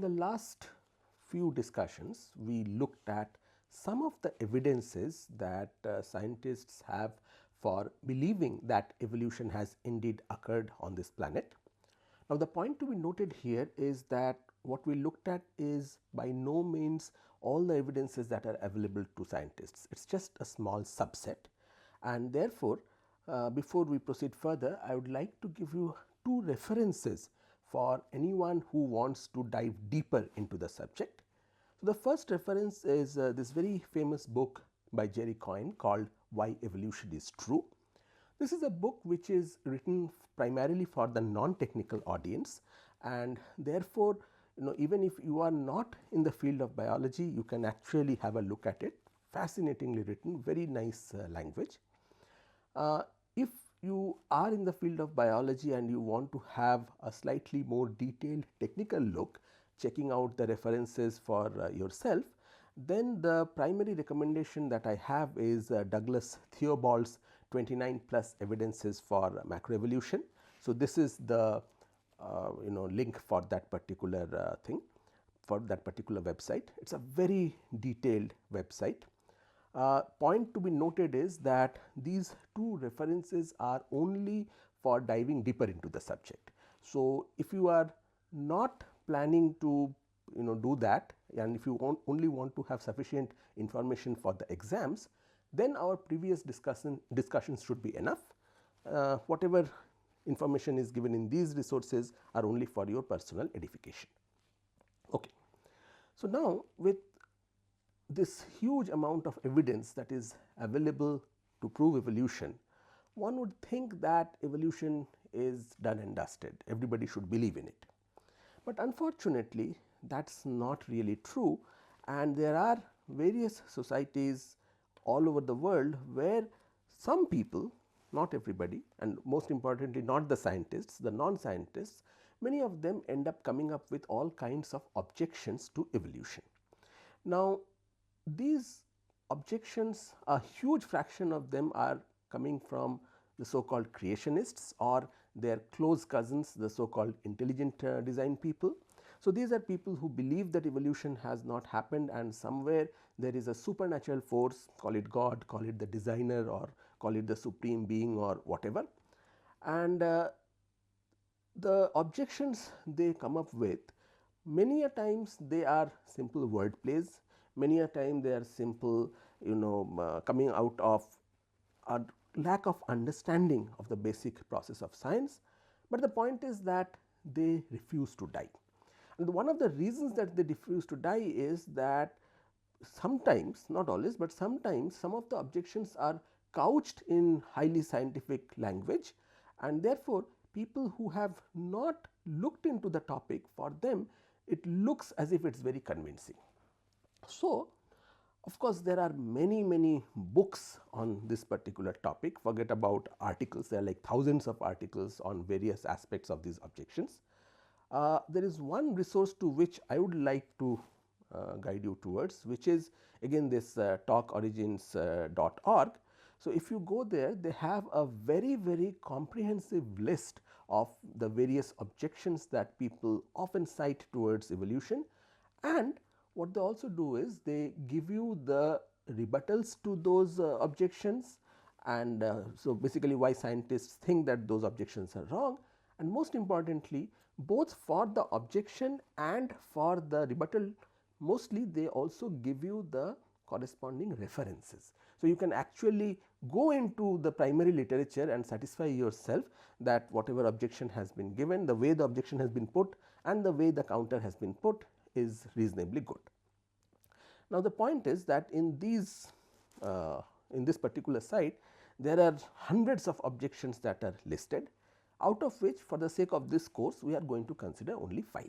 in the last few discussions, we looked at some of the evidences that scientists have for believing that evolution has indeed occurred on this planet. Now, the point to be noted here is that what we looked at is by no means all the evidences that are available to scientists. It is just a small subset, and therefore, before we proceed further, I would like to give you two references for anyone who wants to dive deeper into the subject. So, the first reference is this very famous book by Jerry Coyne called Why Evolution is True. This is a book which is written primarily for the non-technical audience, and therefore, even if you are not in the field of biology, you can actually have a look at it. Fascinatingly written, very nice language. If you are in the field of biology and you want to have a slightly more detailed technical look, checking out the references for yourself, then the primary recommendation that I have is Douglas Theobald's 29 plus evidences for macroevolution. So, this is the link for that particular thing, for that particular website. It is a very detailed website. Point to be noted is that these two references are only for diving deeper into the subject. So, if you are not planning to do that, and if you only want to have sufficient information for the exams, then our previous discussions should be enough. Whatever information is given in these resources are only for your personal edification. Okay. So, now with this huge amount of evidence that is available to prove evolution, one would think that evolution is done and dusted, everybody should believe in it. But unfortunately, that is not really true, and there are various societies all over the world where some people, not everybody, and most importantly not the scientists, the non-scientists, many of them end up coming up with all kinds of objections to evolution. Now, these objections, a huge fraction of them are coming from the so called creationists or their close cousins, the so called intelligent design people. So, these are people who believe that evolution has not happened and somewhere there is a supernatural force, call it God, call it the designer, or call it the supreme being or whatever. And the objections they come up with, many a times they are simple word plays, many a time they are simple coming out of a lack of understanding of the basic process of science, but the point is that they refuse to die. And one of the reasons that they refuse to die is that sometimes, not always, but sometimes some of the objections are couched in highly scientific language, and therefore, people who have not looked into the topic, for them it looks as if it is very convincing. So, of course, there are many books on this particular topic. Forget about articles, there are like thousands of articles on various aspects of these objections. There is one resource to which I would like to guide you towards, which is again this talkorigins.org. So, if you go there, they have a very comprehensive list of the various objections that people often cite towards evolution, and what they also do is they give you the rebuttals to those objections, and so basically why scientists think that those objections are wrong, and most importantly both for the objection and for the rebuttal, mostly they also give you the corresponding references. So, you can actually go into the primary literature and satisfy yourself that whatever objection has been given, the way the objection has been put and the way the counter has been put is reasonably good. Now, the point is that in these in this particular site, there are hundreds of objections that are listed, out of which for the sake of this course we are going to consider only 5.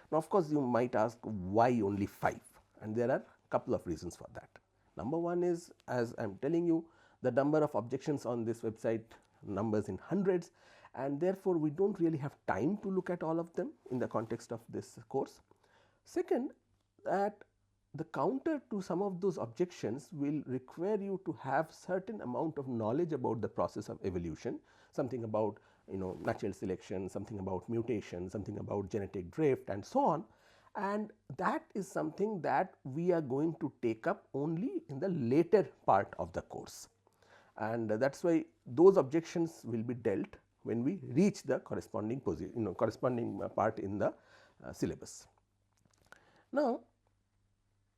Now, of course, you might ask why only 5, and there are a couple of reasons for that. Number one is, as I am telling you, the number of objections on this website numbers in hundreds, and therefore, we do not really have time to look at all of them in the context of this course. Second, that the counter to some of those objections will require you to have certain amount of knowledge about the process of evolution, something about natural selection, something about mutation, something about genetic drift and so on, and that is something that we are going to take up only in the later part of the course, and that is why those objections will be dealt when we reach the corresponding position, corresponding part in the syllabus. Now,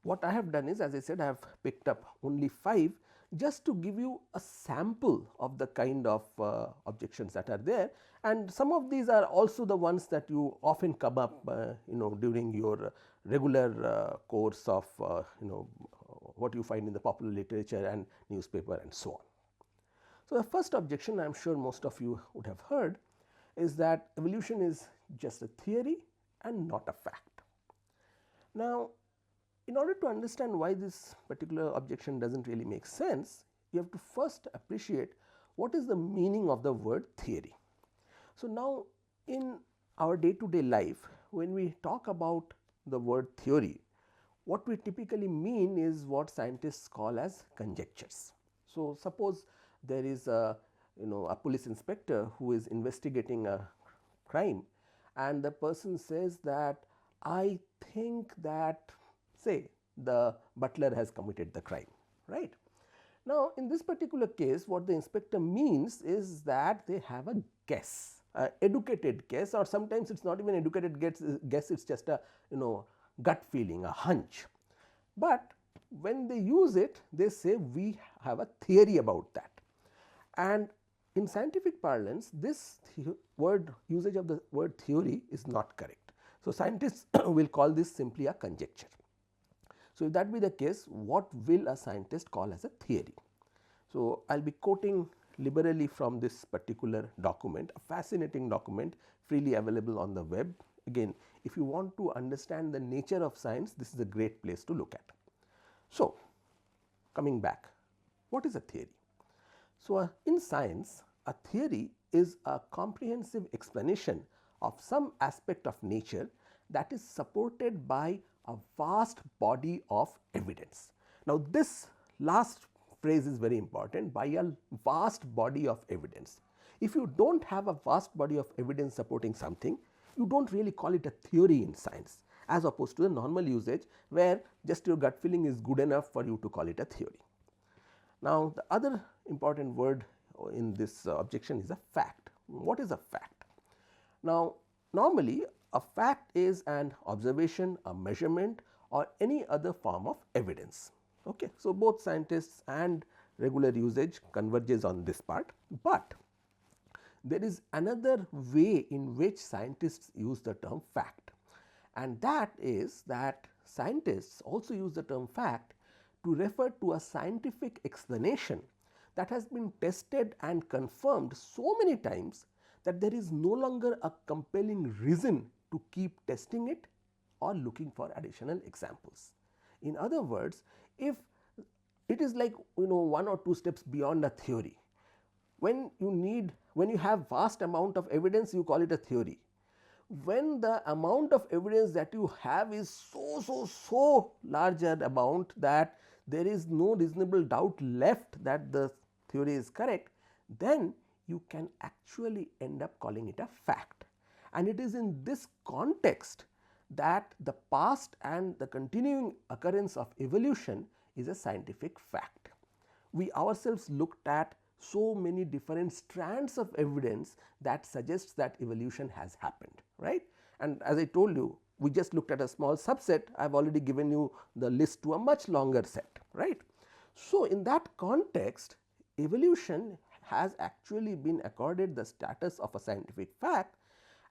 what I have done is, as I said, I have picked up only 5 just to give you a sample of the kind of objections that are there, and some of these are also the ones that you often come up during your regular course of what you find in the popular literature and newspaper and so on. So, the first objection, I am sure most of you would have heard, is that evolution is just a theory and not a fact. Now, in order to understand why this particular objection does not really make sense, you have to first appreciate what is the meaning of the word theory. So, now in our day to day life, when we talk about the word theory, what we typically mean is what scientists call as conjectures. So, suppose there is a police inspector who is investigating a crime, and the person says that I think that, say, the butler has committed the crime, right. Now, in this particular case, what the inspector means is that they have a guess, educated guess, or sometimes it is not even educated guess, it is just a gut feeling, a hunch. But when they use it, they say we have a theory about that, and in scientific parlance, this usage of the word theory is not correct. So, scientists will call this simply a conjecture. So, if that be the case, what will a scientist call as a theory? So, I will be quoting liberally from this particular document, a fascinating document freely available on the web. Again, if you want to understand the nature of science, this is a great place to look at. So, coming back, what is a theory? So, in science, a theory is a comprehensive explanation of some aspect of nature that is supported by a vast body of evidence. Now, this last phrase is very important, by a vast body of evidence. If you do not have a vast body of evidence supporting something, you do not really call it a theory in science, as opposed to the normal usage where just your gut feeling is good enough for you to call it a theory. Now, the other important word in this objection is a fact. What is a fact? Now, normally a fact is an observation, a measurement, or any other form of evidence. Okay. So, both scientists and regular usage converges on this part, but there is another way in which scientists use the term fact, and that is that scientists also use the term fact to refer to a scientific explanation that has been tested and confirmed so many times that there is no longer a compelling reason to keep testing it or looking for additional examples. In other words, if it is like 1 or 2 steps beyond a theory, when you have vast amount of evidence, you call it a theory. When the amount of evidence that you have is so larger amount that there is no reasonable doubt left that the theory is correct, then you can actually end up calling it a fact. And it is in this context that the past and the continuing occurrence of evolution is a scientific fact. We ourselves looked at so many different strands of evidence that suggests that evolution has happened, right. And as I told you, we just looked at a small subset. I have already given you the list to a much longer set, right. So, in that context, evolution has actually been accorded the status of a scientific fact,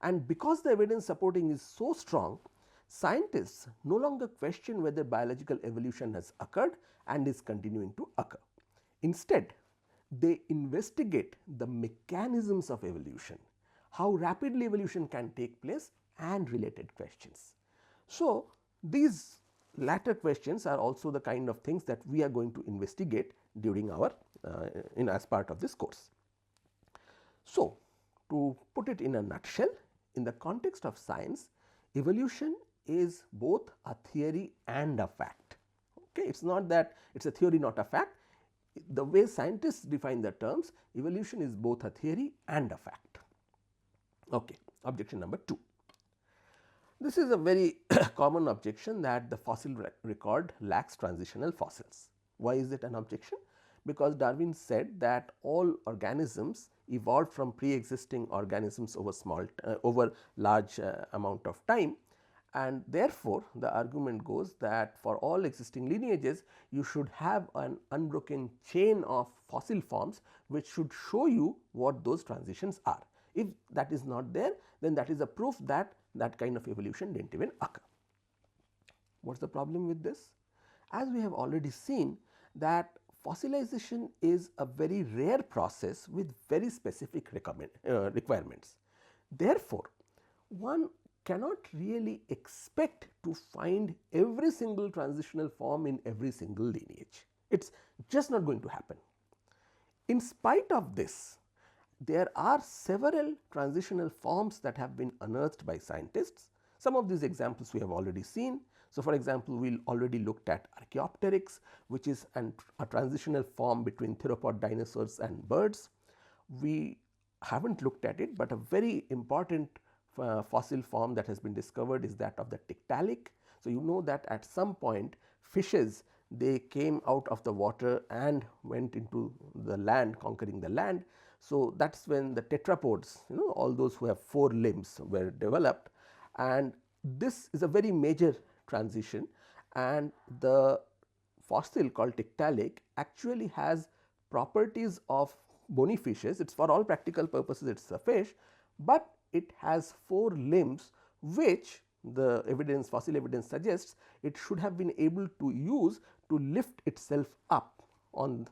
and because the evidence supporting is so strong, scientists no longer question whether biological evolution has occurred and is continuing to occur. Instead, they investigate the mechanisms of evolution, how rapidly evolution can take place, and related questions. So, these latter questions are also the kind of things that we are going to investigate during our as part of this course. So, to put it in a nutshell, in the context of science, evolution is both a theory and a fact. Okay. It is not that it is a theory, not a fact. The way scientists define the terms, evolution is both a theory and a fact. Okay. Objection number 2. This is a very common objection that the fossil record lacks transitional fossils. Why is it an objection? Because Darwin said that all organisms evolved from pre-existing organisms over large amount of time, and therefore, the argument goes that for all existing lineages you should have an unbroken chain of fossil forms which should show you what those transitions are. If that is not there, then that is a proof that that kind of evolution did not even occur. What is the problem with this? As we have already seen that fossilization is a very rare process with very specific requirements. Therefore, one cannot really expect to find every single transitional form in every single lineage. It is just not going to happen. In spite of this, there are several transitional forms that have been unearthed by scientists. Some of these examples we have already seen. So, for example, we already looked at Archaeopteryx, which is a transitional form between theropod dinosaurs and birds. We have not looked at it, but a very important fossil form that has been discovered is that of the Tiktaalik. So, you know that at some point fishes, they came out of the water and went into the land, conquering the land. So, that is when the tetrapods, all those who have 4 limbs were developed, and this is a very major transition, and the fossil called Tiktaalik actually has properties of bony fishes. It is for all practical purposes it is a fish, but it has 4 limbs which the evidence, fossil evidence suggests it should have been able to use to lift itself up on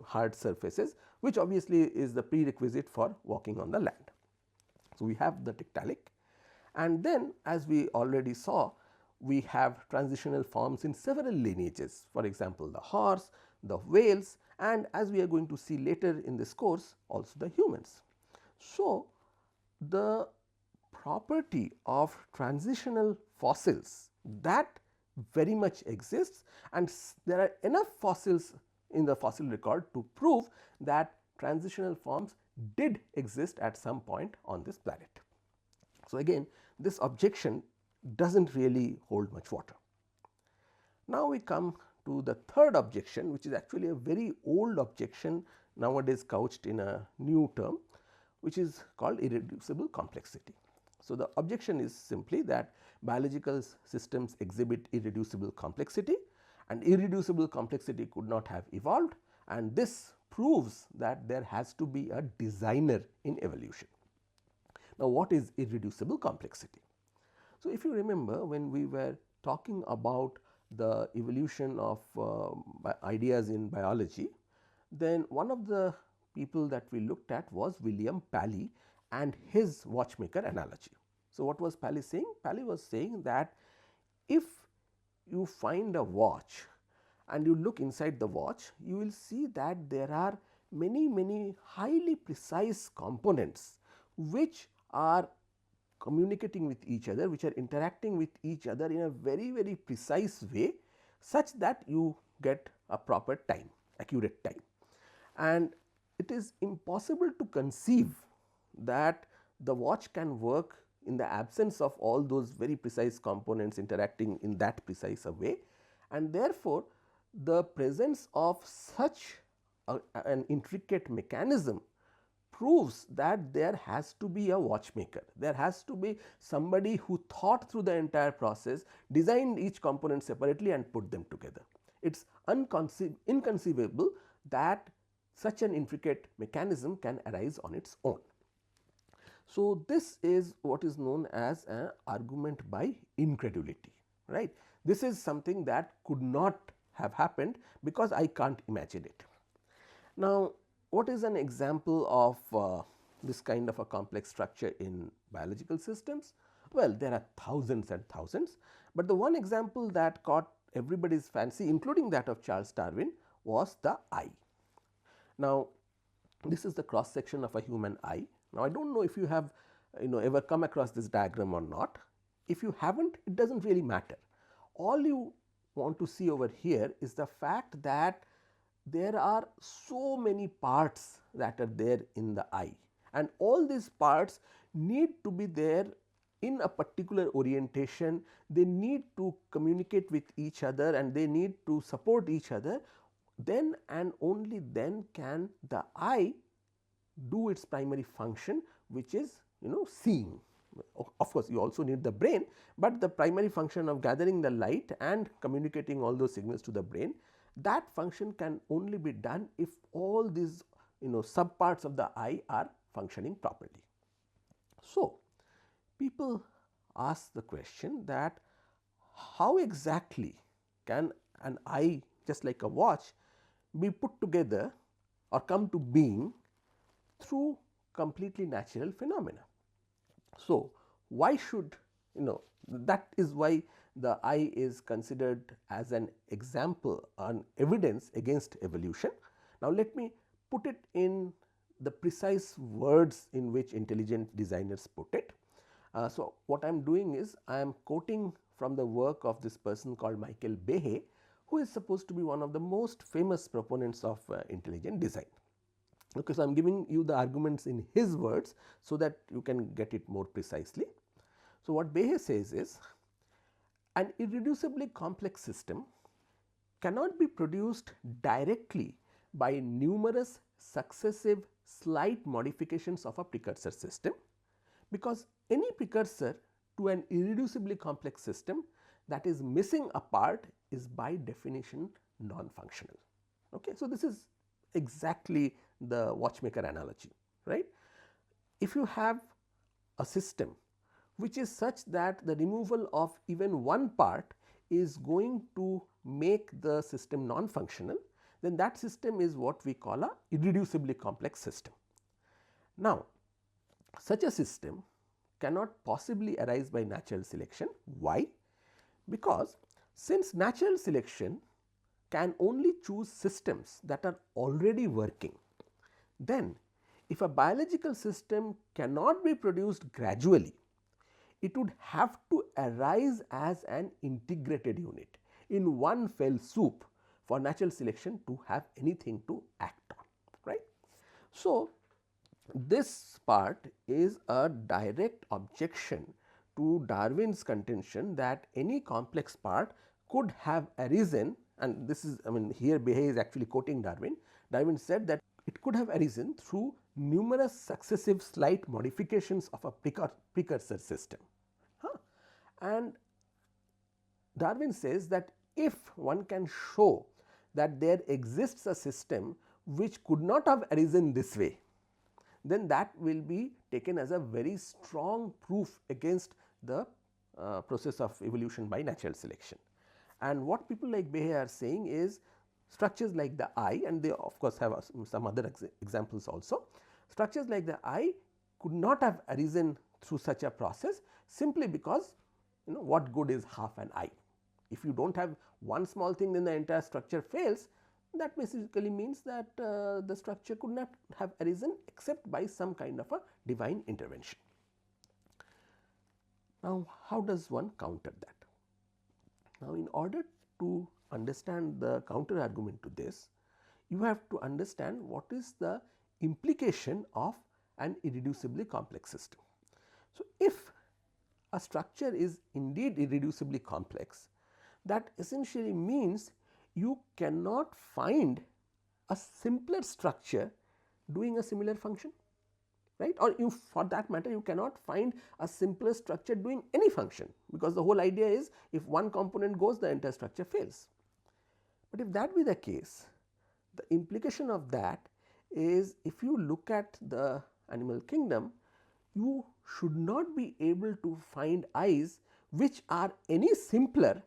hard surfaces, which obviously is the prerequisite for walking on the land. So, we have the Tiktaalik, and then as we already saw, we have transitional forms in several lineages, for example, the horse, the whales, and as we are going to see later in this course, also the humans. So, the property of transitional fossils that very much exists, and there are enough fossils in the fossil record to prove that transitional forms did exist at some point on this planet. So, again this objection does not really hold much water. Now, we come to the third objection, which is actually a very old objection nowadays couched in a new term, which is called irreducible complexity. So, the objection is simply that biological systems exhibit irreducible complexity, and irreducible complexity could not have evolved, and this proves that there has to be a designer in evolution. Now, what is irreducible complexity? So, if you remember when we were talking about the evolution of ideas in biology, then one of the people that we looked at was William Paley and his watchmaker analogy. So, what was Paley saying? Paley was saying that if you find a watch and you look inside the watch, you will see that there are many highly precise components which are communicating with each other, which are interacting with each other in a very precise way, such that you get a proper time, accurate time. And it is impossible to conceive that the watch can work in the absence of all those very precise components interacting in that precise a way, and therefore, the presence of such an intricate mechanism proves that there has to be a watchmaker. There has to be somebody who thought through the entire process, designed each component separately and put them together. It is inconceivable that such an intricate mechanism can arise on its own. So, this is what is known as an argument by incredulity, right. This is something that could not have happened because I can't imagine it. Now, what is an example of this kind of a complex structure in biological systems? Well, there are thousands and thousands, but the one example that caught everybody's fancy, including that of Charles Darwin, was the eye. Now, this is the cross section of a human eye. Now, I do not know if you have ever come across this diagram or not. If you have not, it does not really matter. All you want to see over here is the fact that there are so many parts that are there in the eye, and all these parts need to be there in a particular orientation, they need to communicate with each other and they need to support each other, then and only then can the eye do its primary function, which is seeing. Of course, you also need the brain, but the primary function of gathering the light and communicating all those signals to the brain, that function can only be done if all these sub parts of the eye are functioning properly. So, people ask the question that how exactly can an eye, just like a watch, be put together or come to being through completely natural phenomena. So, why should that is why the eye is considered as an example, an evidence against evolution. Now, let me put it in the precise words in which intelligent designers put it. So, what I am doing is I am quoting from the work of this person called Michael Behe, who is supposed to be one of the most famous proponents of intelligent design. Okay, so I am giving you the arguments in his words, so that you can get it more precisely. So, what Behe says is, an irreducibly complex system cannot be produced directly by numerous successive slight modifications of a precursor system, because any precursor to an irreducibly complex system that is missing a part is by definition non-functional. Okay. So, this is exactly the watchmaker analogy, right. If you have a system which is such that the removal of even one part is going to make the system non-functional, then that system is what we call a irreducibly complex system. Now, such a system cannot possibly arise by natural selection. Why? Because since natural selection can only choose systems that are already working, then if a biological system cannot be produced gradually, it would have to arise as an integrated unit in one fell swoop for natural selection to have anything to act on, right. So, this part is a direct objection to Darwin's contention that any complex part could have arisen, and this is, I mean, here Behe is actually quoting Darwin. Darwin said that it could have arisen through numerous successive slight modifications of a precursor system. And Darwin says that if one can show that there exists a system which could not have arisen this way, then that will be taken as a very strong proof against the process of evolution by natural selection. And what people like Behe are saying is, structures like the eye, and they of course have some other examples also, structures like the eye could not have arisen through such a process simply because what good is half an eye. If you do not have one small thing, then the entire structure fails. That basically means that the structure could not have arisen except by some kind of a divine intervention. Now, how does one counter that? Now, in order to understand the counter argument to this, you have to understand what is the implication of an irreducibly complex system. So, if a structure is indeed irreducibly complex, that essentially means you cannot find a simpler structure doing a similar function, right, or you, for that matter, you cannot find a simpler structure doing any function, because the whole idea is if one component goes, the entire structure fails. But if that be the case, the implication of that is, if you look at the animal kingdom, you should not be able to find eyes which are any simpler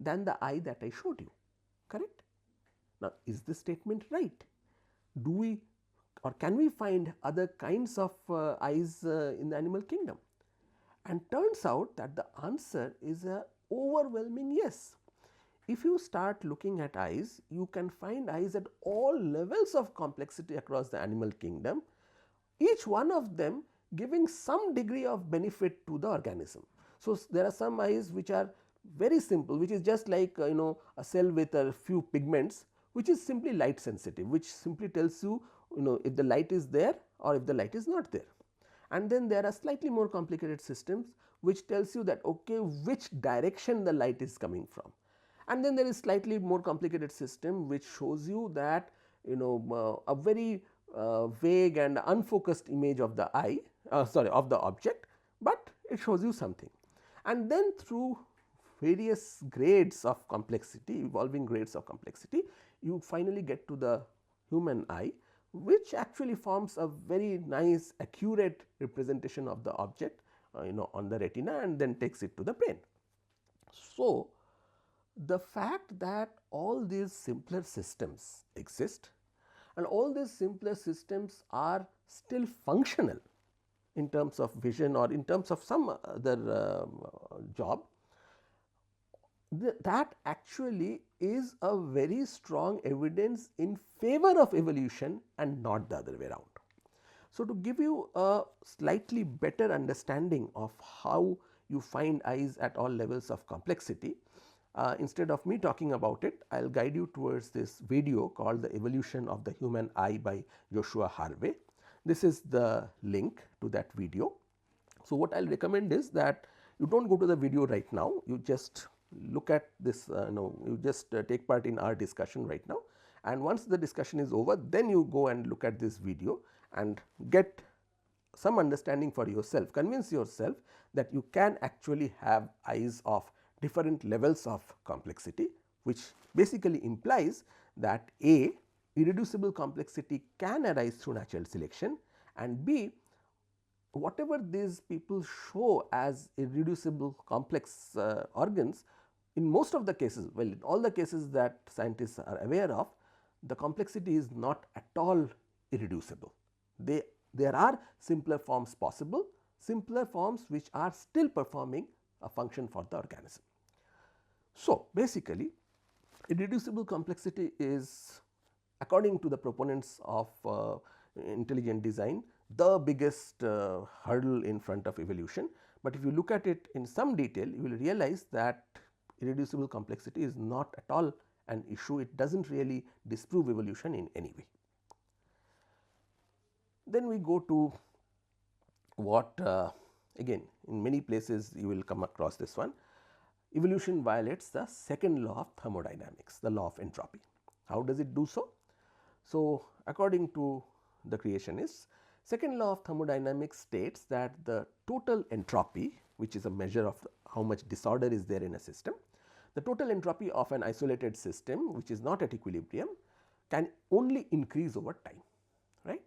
than the eye that I showed you, correct? Now, is this statement right? Do we or can we find other kinds of eyes in the animal kingdom? And turns out that the answer is a overwhelming yes. If you start looking at eyes, you can find eyes at all levels of complexity across the animal kingdom, each one of them giving some degree of benefit to the organism. So, there are some eyes which are very simple, which is just like a cell with a few pigments, which is simply light sensitive, which simply tells you if the light is there or if the light is not there. and then there are slightly more complicated systems which tells you that okay, which direction the light is coming from, and then there is slightly more complicated system which shows you that a very vague and unfocused image of the eye of the object, but it shows you something. And then through various grades of complexity, evolving grades of complexity, you finally get to the human eye, which actually forms a very nice accurate representation of the object on the retina, and then takes it to the brain. So, the fact that all these simpler systems exist and all these simpler systems are still functional in terms of vision or in terms of some other job, that actually is a very strong evidence in favor of evolution and not the other way around. So, to give you a slightly better understanding of how you find eyes at all levels of complexity, instead of me talking about it, I will guide you towards this video called The Evolution of the Human Eye by Joshua Harvey. This is the link to that video. So, what I will recommend is that you do not go to the video right now, you just look at this, you just take part in our discussion right now, and once the discussion is over, then you go and look at this video and get some understanding for yourself, convince yourself that you can actually have eyes of different levels of complexity, which basically implies that A, irreducible complexity can arise through natural selection, and B, whatever these people show as irreducible complex organs, in most of the cases, well, in all the cases that scientists are aware of, the complexity is not at all irreducible. There are simpler forms possible, simpler forms which are still performing a function for the organism. So, basically irreducible complexity is, according to the proponents of intelligent design, the biggest hurdle in front of evolution, but if you look at it in some detail, you will realize that irreducible complexity is not at all an issue. It does not really disprove evolution in any way. Then we go to what again in many places you will come across this one. Evolution violates the second law of thermodynamics, the law of entropy. How does it do so? So, according to the creationists, second law of thermodynamics states that the total entropy, which is a measure of how much disorder is there in a system, the total entropy of an isolated system which is not at equilibrium can only increase over time, right.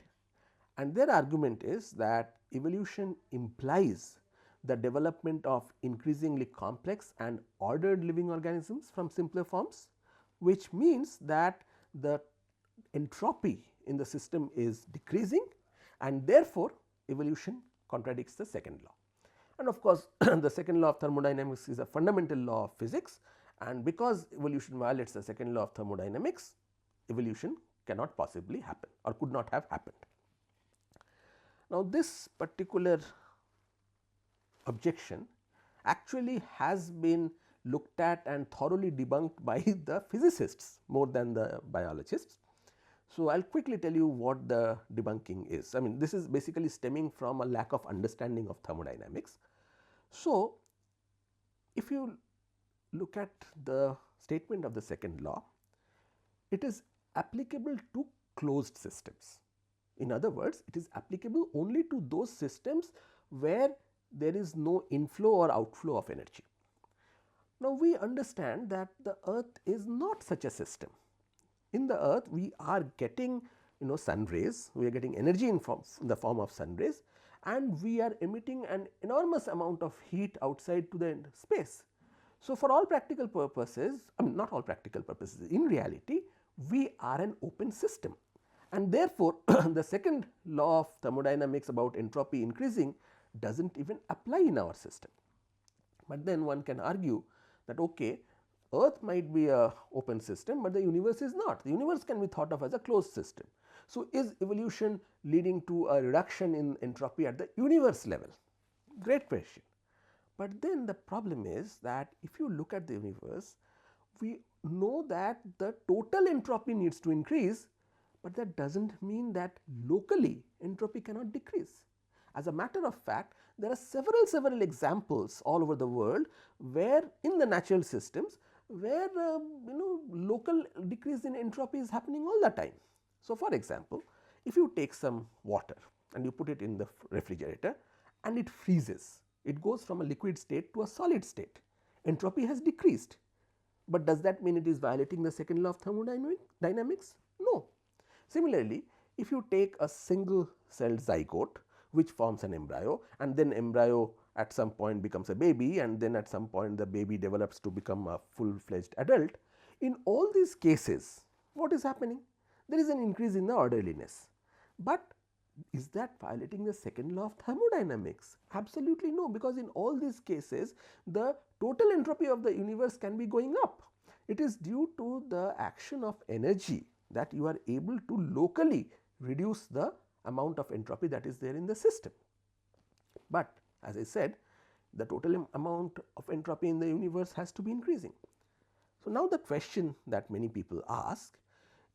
And their argument is that evolution implies the development of increasingly complex and ordered living organisms from simpler forms, which means that the entropy in the system is decreasing, and therefore, evolution contradicts the second law. And of course, the second law of thermodynamics is a fundamental law of physics, and because evolution violates the second law of thermodynamics, evolution cannot possibly happen or could not have happened. Now, this particular objection actually has been looked at and thoroughly debunked by the physicists more than the biologists. So, I will quickly tell you what the debunking is. I mean, this is basically stemming from a lack of understanding of thermodynamics. So, if you look at the statement of the second law, it is applicable to closed systems. In other words, it is applicable only to those systems where there is no inflow or outflow of energy. Now, we understand that the earth is not such a system. In the earth, we are getting sun rays, we are getting energy in the form of sun rays, and we are emitting an enormous amount of heat outside to the space. So, for all practical purposes, I mean not all practical purposes, in reality we are an open system, and therefore, the second law of thermodynamics about entropy increasing does not even apply in our system. But then one can argue that okay, earth might be a open system, but the universe is not. The universe can be thought of as a closed system. So, is evolution leading to a reduction in entropy at the universe level? Great question. But then the problem is that if you look at the universe, we know that the total entropy needs to increase, but that does not mean that locally entropy cannot decrease. As a matter of fact, there are several examples all over the world where in the natural systems where local decrease in entropy is happening all the time. So, for example, if you take some water and you put it in the refrigerator and it freezes, it goes from a liquid state to a solid state, entropy has decreased. But does that mean it is violating the second law of thermodynamics? No. Similarly, if you take a single celled zygote which forms an embryo and then embryo at some point becomes a baby and then at some point the baby develops to become a full fledged adult, in all these cases what is happening? There is an increase in the orderliness. But is that violating the second law of thermodynamics? Absolutely no, because in all these cases the total entropy of the universe can be going up. It is due to the action of energy that you are able to locally reduce the amount of entropy that is there in the system. But as I said, the total amount of entropy in the universe has to be increasing. So, now the question that many people ask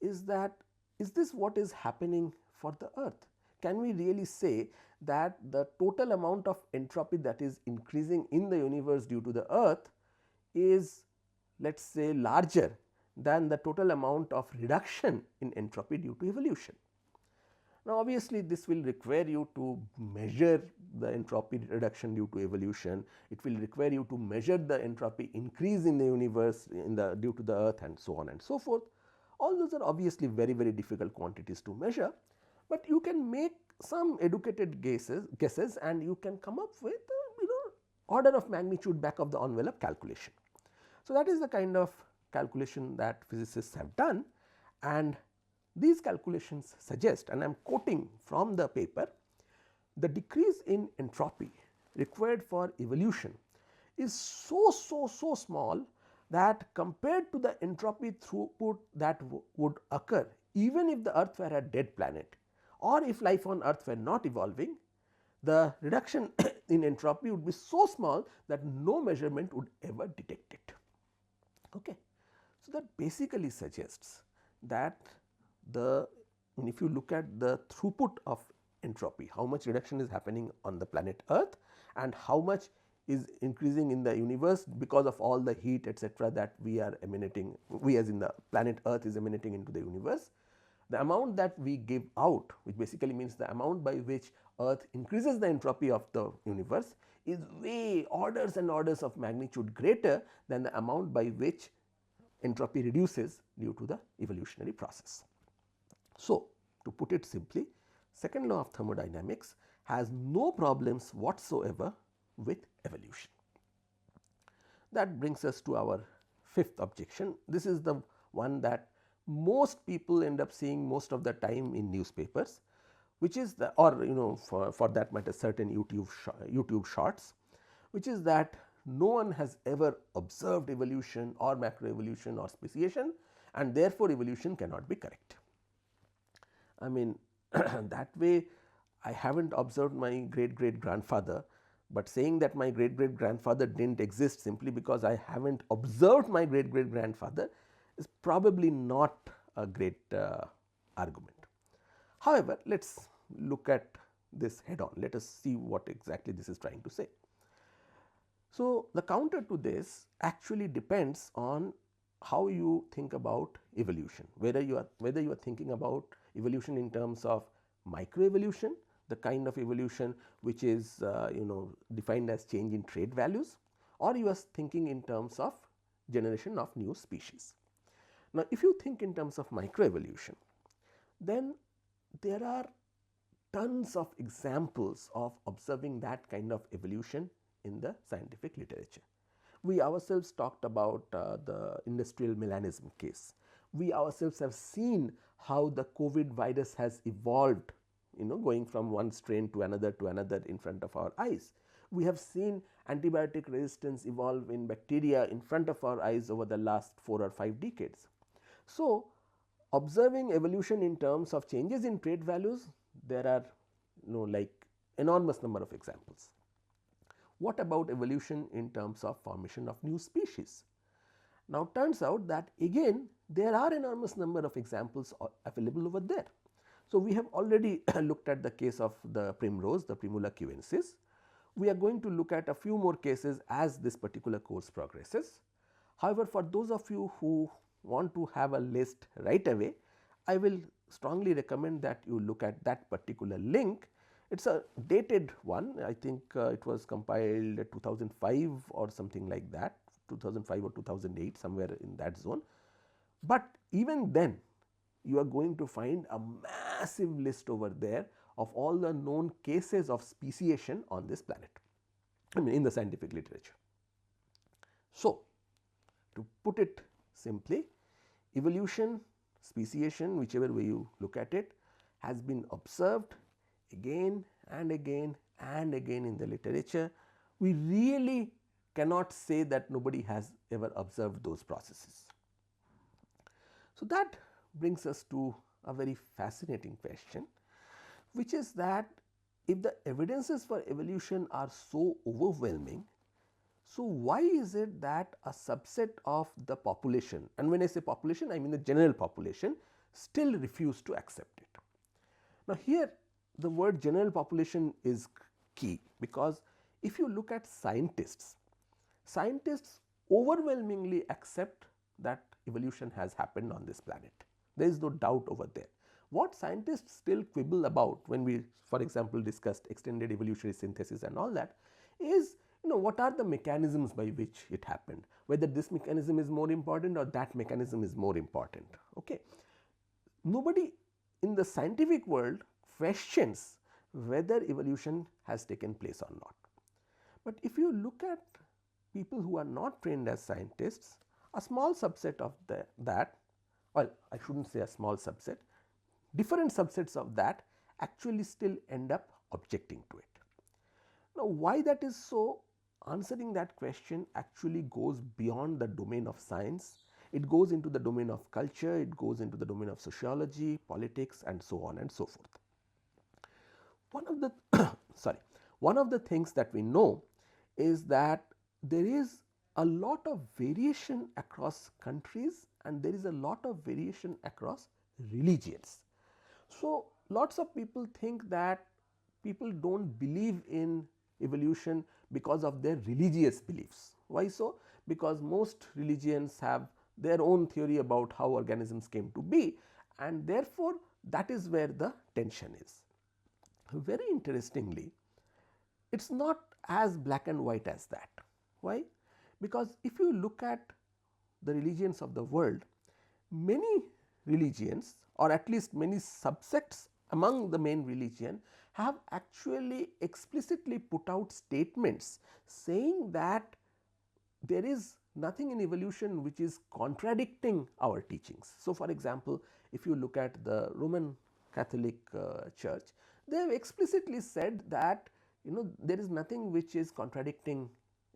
is that, is this what is happening for the earth? Can we really say that the total amount of entropy that is increasing in the universe due to the earth is, let us say, larger than the total amount of reduction in entropy due to evolution? Now, obviously, this will require you to measure the entropy reduction due to evolution, it will require you to measure the entropy increase in the universe due to the earth and so on and so forth. All those are obviously very difficult quantities to measure, but you can make some educated guesses and you can come up with order of magnitude back of the envelope calculation. So, that is the kind of calculation that physicists have done, and these calculations suggest, and I am quoting from the paper, the decrease in entropy required for evolution is so small that compared to the entropy throughput that would occur even if the earth were a dead planet or if life on earth were not evolving, the reduction in entropy would be so small that no measurement would ever detect it. Okay. So, that basically suggests that if you look at the throughput of entropy, how much reduction is happening on the planet earth and how much is increasing in the universe because of all the heat etcetera that we are emanating, we as in the planet earth is emanating into the universe. The amount that we give out, which basically means the amount by which earth increases the entropy of the universe, is way orders and orders of magnitude greater than the amount by which entropy reduces due to the evolutionary process. So, to put it simply, second law of thermodynamics has no problems whatsoever with evolution. That brings us to our fifth objection. This is the one that most people end up seeing most of the time in newspapers, which is the, or for that matter certain YouTube shorts, which is that no one has ever observed evolution or macroevolution or speciation and therefore evolution cannot be correct. I mean that way I have not observed my great grandfather, but saying that my great grandfather did not exist simply because I have not observed my great grandfather is probably not a great argument. However, let us look at this head on, let us see what exactly this is trying to say. So, the counter to this actually depends on how you think about evolution, whether you are thinking about evolution in terms of microevolution, the kind of evolution which is defined as change in trait values, or you are thinking in terms of generation of new species. Now, if you think in terms of microevolution, then there are tons of examples of observing that kind of evolution in the scientific literature. We ourselves talked about the industrial melanism case. We ourselves have seen how the COVID virus has evolved, going from one strain to another in front of our eyes. We have seen antibiotic resistance evolve in bacteria in front of our eyes over the last 4 or 5 decades. So, observing evolution in terms of changes in trait values, there are like enormous number of examples. What about evolution in terms of formation of new species? Now, turns out that again there are enormous number of examples available over there. So, we have already looked at the case of the primrose, the Primula cubensis. We are going to look at a few more cases as this particular course progresses. However, for those of you who want to have a list right away, I will strongly recommend that you look at that particular link. It is a dated one, I think it was compiled 2005 or something like that, 2005 or 2008, somewhere in that zone. But even then you are going to find a massive list over there of all the known cases of speciation on this planet, I mean in the scientific literature. So, to put it simply, evolution, speciation, whichever way you look at it, has been observed again and again and again in the literature. We really cannot say that nobody has ever observed those processes. So, that brings us to a very fascinating question, which is that if the evidences for evolution are so overwhelming, so why is it that a subset of the population, and when I say population I mean the general population, still refuse to accept it? Now, here the word general population is key, because if you look at scientists, scientists overwhelmingly accept that evolution has happened on this planet. There is no doubt over there. What scientists still quibble about when we, for example, discussed extended evolutionary synthesis and all that, is what are the mechanisms by which it happened, whether this mechanism is more important or that mechanism is more important. Okay. Nobody in the scientific world questions whether evolution has taken place or not. But if you look at people who are not trained as scientists, a small subset of that, well, I should not say a small subset, different subsets of that actually still end up objecting to it. Now, why that is so? Answering that question actually goes beyond the domain of science. It goes into the domain of culture, it goes into the domain of sociology, politics, and so on and so forth. One of the one of the things that we know is that there is a lot of variation across countries and there is a lot of variation across religions. So, lots of people think that people do not believe in evolution because of their religious beliefs. Why so? Because most religions have their own theory about how organisms came to be, and therefore, that is where the tension is. Very interestingly, it is not as black and white as that. Why? Because if you look at the religions of the world, many religions, or at least many subsects among the main religion, have actually explicitly put out statements saying that there is nothing in evolution which is contradicting our teachings. So, for example, if you look at the Roman Catholic Church, they have explicitly said that there is nothing which is contradicting,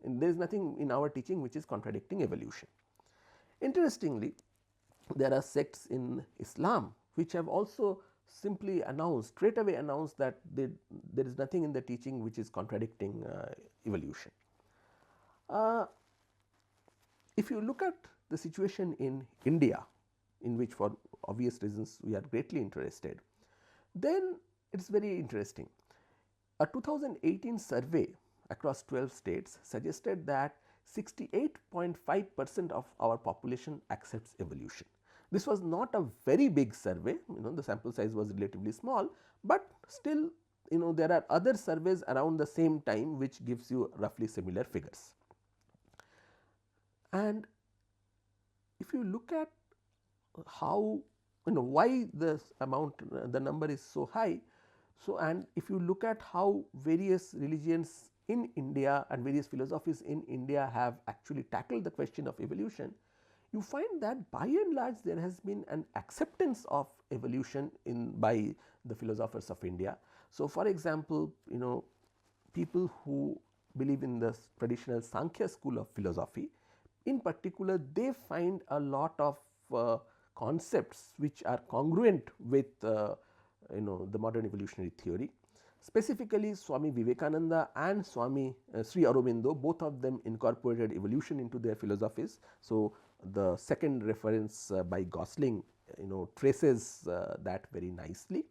there is nothing in our teaching which is contradicting evolution. Interestingly, there are sects in Islam which have also simply announced, straight away announced, that there is nothing in the teaching which is contradicting evolution. If you look at the situation in India, in which for obvious reasons we are greatly interested, then it is very interesting. A 2018 survey across 12 states suggested that 68.5% of our population accepts evolution. This was not a very big survey, the sample size was relatively small, but still there are other surveys around the same time which gives you roughly similar figures. And if you look at how why the number is so high, so and if you look at how various religions in India and various philosophies in India have actually tackled the question of evolution, you find that by and large there has been an acceptance of evolution by the philosophers of India. So, for example, people who believe in the traditional Sankhya school of philosophy, in particular they find a lot of concepts which are congruent with the modern evolutionary theory. Specifically, Swami Vivekananda and Swami Sri Aurobindo, both of them incorporated evolution into their philosophies. So, the second reference by Gosling traces that very nicely.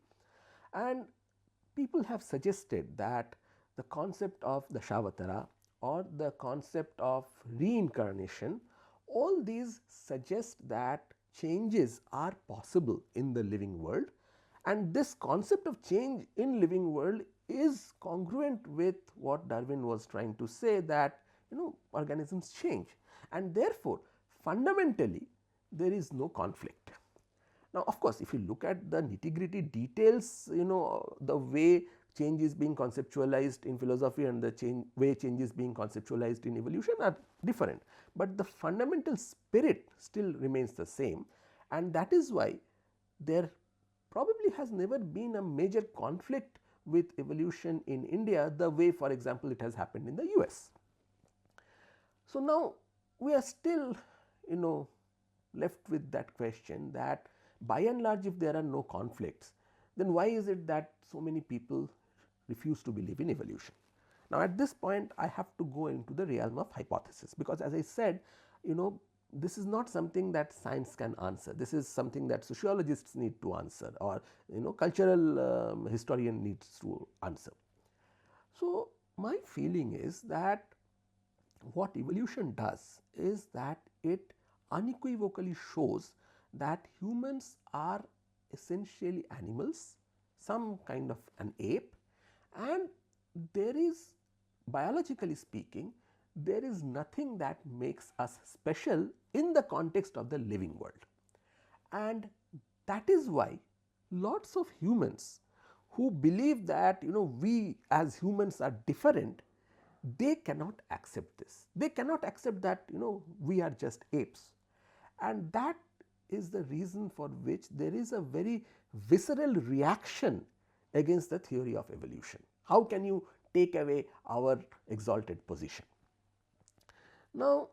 And people have suggested that the concept of the Shavatara or the concept of reincarnation, all these suggest that changes are possible in the living world, and this concept of change in living world is congruent with what Darwin was trying to say, that organisms change, and therefore fundamentally there is no conflict. Now, of course, if you look at the nitty-gritty details, the way change is being conceptualized in philosophy and the way change is being conceptualized in evolution are different, but the fundamental spirit still remains the same, and that is why there probably has never been a major conflict with evolution in India the way, for example, it has happened in the US. So, now we are still left with that question, that by and large, if there are no conflicts, then why is it that so many people refuse to believe in evolution? Now, at this point I have to go into the realm of hypothesis, because as I said, this is not something that science can answer. This is something that sociologists need to answer, or cultural historian needs to answer. So, my feeling is that what evolution does is that it unequivocally shows that humans are essentially animals, some kind of an ape, and there is, biologically speaking, there is nothing that makes us special in the context of the living world. And that is why lots of humans who believe that we as humans are different, they cannot accept this. They cannot accept that we are just apes, and that is the reason for which there is a very visceral reaction against the theory of evolution. How can you take away our exalted position? Now,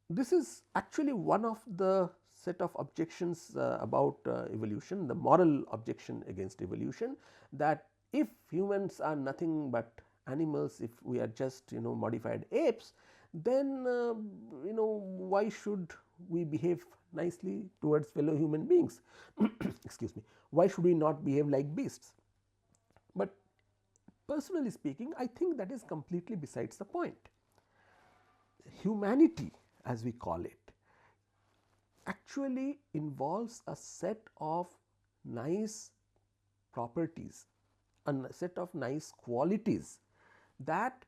this is actually one of the set of objections about evolution, the moral objection against evolution, that if humans are nothing but animals, if we are just modified apes, then why should we behave nicely towards fellow human beings? Excuse me, why should we not behave like beasts? But personally speaking, I think that is completely besides the point. Humanity, as we call it, actually involves a set of nice properties, a set of nice qualities that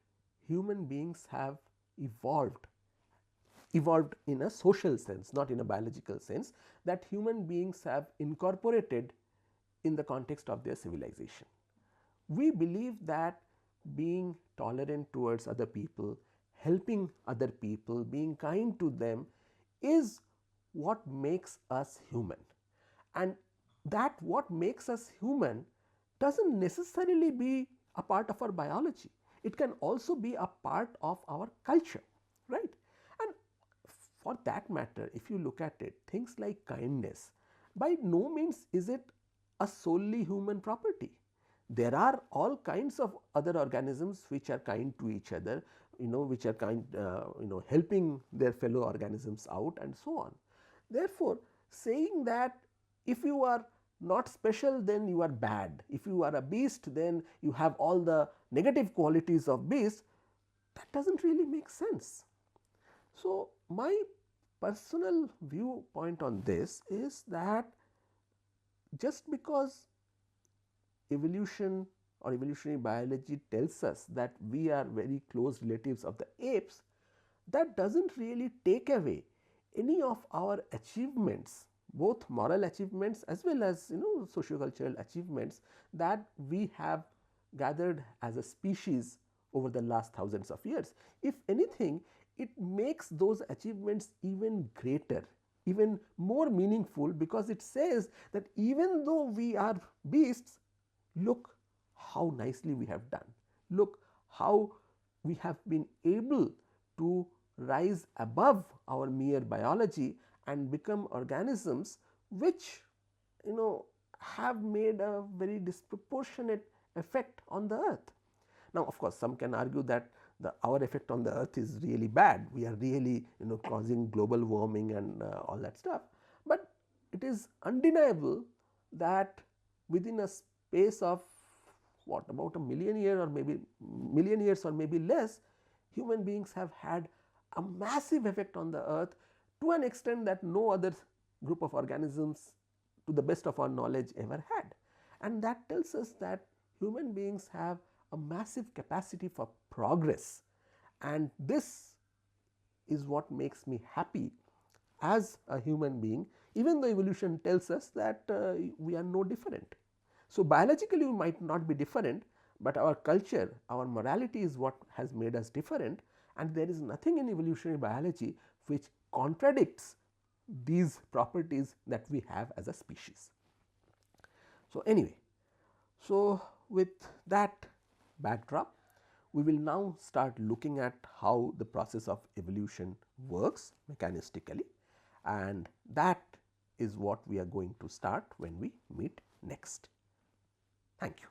human beings have evolved in a social sense, not in a biological sense, that human beings have incorporated in the context of their civilization. We believe that being tolerant towards other people, helping other people, being kind to them is what makes us human, and that what makes us human does not necessarily be a part of our biology. It can also be a part of our culture, right? And for that matter, if you look at it, things like kindness, by no means is it a solely human property. There are all kinds of other organisms which are kind to each other, which are kind, helping their fellow organisms out and so on. Therefore, saying that if you are not special, then you are bad, if you are a beast, then you have all the negative qualities of beast, that does not really make sense. So, my personal viewpoint on this is that just because evolution or evolutionary biology tells us that we are very close relatives of the apes, that does not really take away any of our achievements, both moral achievements as well as sociocultural achievements that we have gathered as a species over the last thousands of years. If anything, it makes those achievements even greater, even more meaningful, because it says that even though we are beasts, look how nicely we have done, look how we have been able to rise above our mere biology and become organisms which have made a very disproportionate effect on the earth. Now, of course, some can argue that our effect on the earth is really bad, we are really causing global warming and all that stuff, but it is undeniable that within a space of what, about a million year or maybe million years or maybe less, human beings have had a massive effect on the earth to an extent that no other group of organisms, to the best of our knowledge, ever had. And that tells us that human beings have a massive capacity for progress, and this is what makes me happy as a human being, even though evolution tells us that we are no different. So, biologically we might not be different, but our culture, our morality is what has made us different, and there is nothing in evolutionary biology which contradicts these properties that we have as a species. So, anyway, so with that backdrop, we will now start looking at how the process of evolution works mechanistically, and that is what we are going to start when we meet next. Thank you.